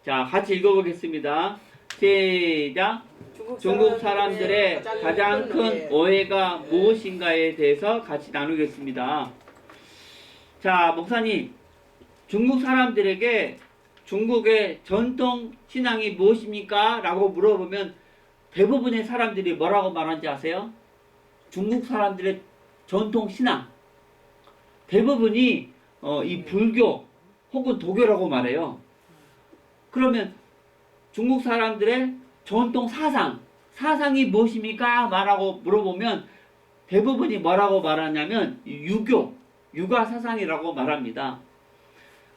자, 같이 읽어보겠습니다. 시작. 중국 사람들의 가장 큰 오해가 무엇인가에 대해서 같이 나누겠습니다. 자, 목사님, 중국 사람들에게 중국의 전통 신앙이 무엇입니까? 라고 물어보면 대부분의 사람들이 뭐라고 말하는지 아세요? 중국 사람들의 전통 신앙. 대부분이 이 불교 혹은 도교라고 말해요. 그러면 중국 사람들의 전통 사상이 무엇입니까? 말하고 물어보면 대부분이 뭐라고 말하냐면 유가 사상이라고 말합니다.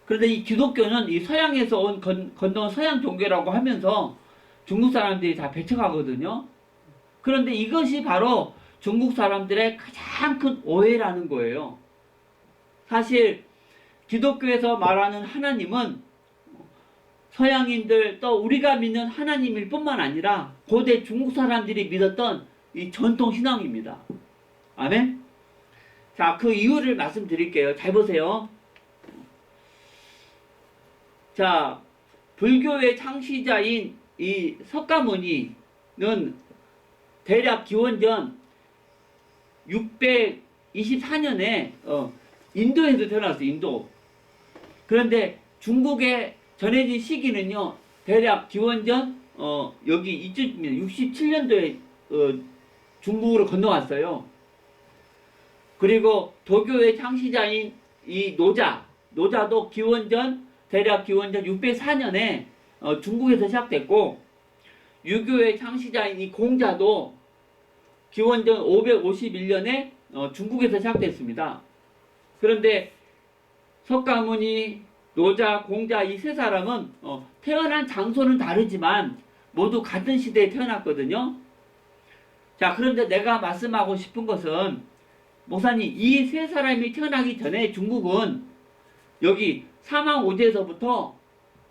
그런데 이 기독교는 이 서양에서 온 건너온 서양 종교라고 하면서 중국 사람들이 다 배척하거든요. 그런데 이것이 바로 중국 사람들의 가장 큰 오해라는 거예요. 사실 기독교에서 말하는 하나님은 서양인들 또 우리가 믿는 하나님일 뿐만 아니라 고대 중국 사람들이 믿었던 이 전통 신앙입니다. 아멘? 자, 그 이유를 말씀드릴게요. 잘 보세요. 자, 불교의 창시자인 이 석가모니는 대략 기원전 624년에 인도에서 태어났어요. 인도. 그런데 중국에 전해진 시기는요, 대략 기원전 여기 67년도에 중국으로 건너왔어요. 그리고 도교의 창시자인 이 노자도 대략 기원전 604년에 중국에서 시작됐고, 유교의 창시자인 이 공자도 기원전 551년에 중국에서 시작됐습니다. 그런데 석가모니, 노자, 공자 이 세 사람은 태어난 장소는 다르지만 모두 같은 시대에 태어났거든요. 자, 그런데 내가 말씀하고 싶은 것은 목사님, 이 세 사람이 태어나기 전에 중국은 여기 사망오제에서부터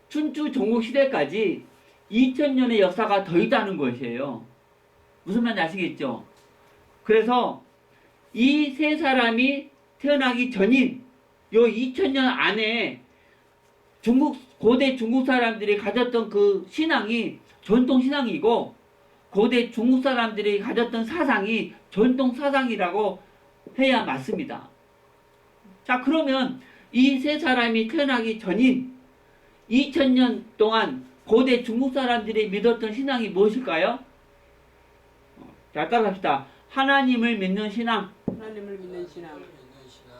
춘추 전국시대까지 2000년의 역사가 더 있다는 것이에요. 무슨 말인지 아시겠죠? 그래서 이 세 사람이 태어나기 전인 요 2000년 안에 고대 중국 사람들이 가졌던 그 신앙이 전통 신앙이고, 고대 중국 사람들이 가졌던 사상이 전통 사상이라고 해야 맞습니다. 자, 그러면 이 세 사람이 태어나기 전인 2000년 동안 고대 중국 사람들이 믿었던 신앙이 무엇일까요? 자, 따라합시다. 하나님을 믿는 신앙. 하나님을 믿는 신앙.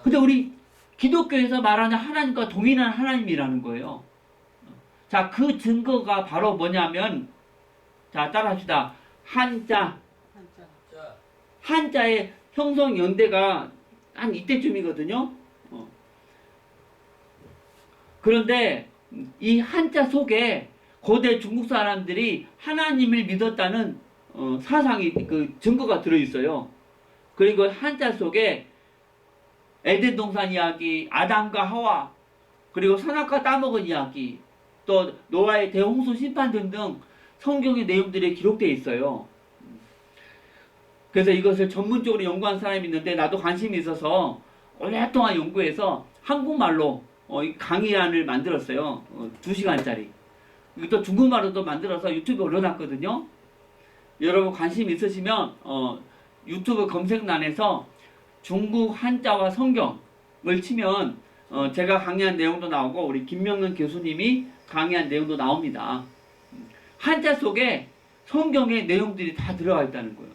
근데 우리 기독교에서 말하는 하나님과 동일한 하나님이라는 거예요. 자, 그 증거가 바로 뭐냐면, 자, 따라합시다. 한자의 형성 연대가 한 이때쯤이거든요. 그런데 이 한자 속에 고대 중국 사람들이 하나님을 믿었다는 사상이 그 증거가 들어있어요. 그리고 한자 속에 에덴 동산 이야기, 아담과 하와, 그리고 선악과 따먹은 이야기, 또 노아의 대홍수 심판 등등 성경의 내용들이 기록되어 있어요. 그래서 이것을 전문적으로 연구한 사람이 있는데 나도 관심이 있어서 오랫동안 연구해서 한국말로 강의안을 만들었어요. 2시간짜리. 또 중국말로도 만들어서 유튜브에 올려놨거든요. 여러분 관심 있으시면 유튜브 검색란에서 중국 한자와 성경을 치면 제가 강의한 내용도 나오고 우리 김명근 교수님이 강의한 내용도 나옵니다. 한자 속에 성경의 내용들이 다 들어가 있다는 거예요.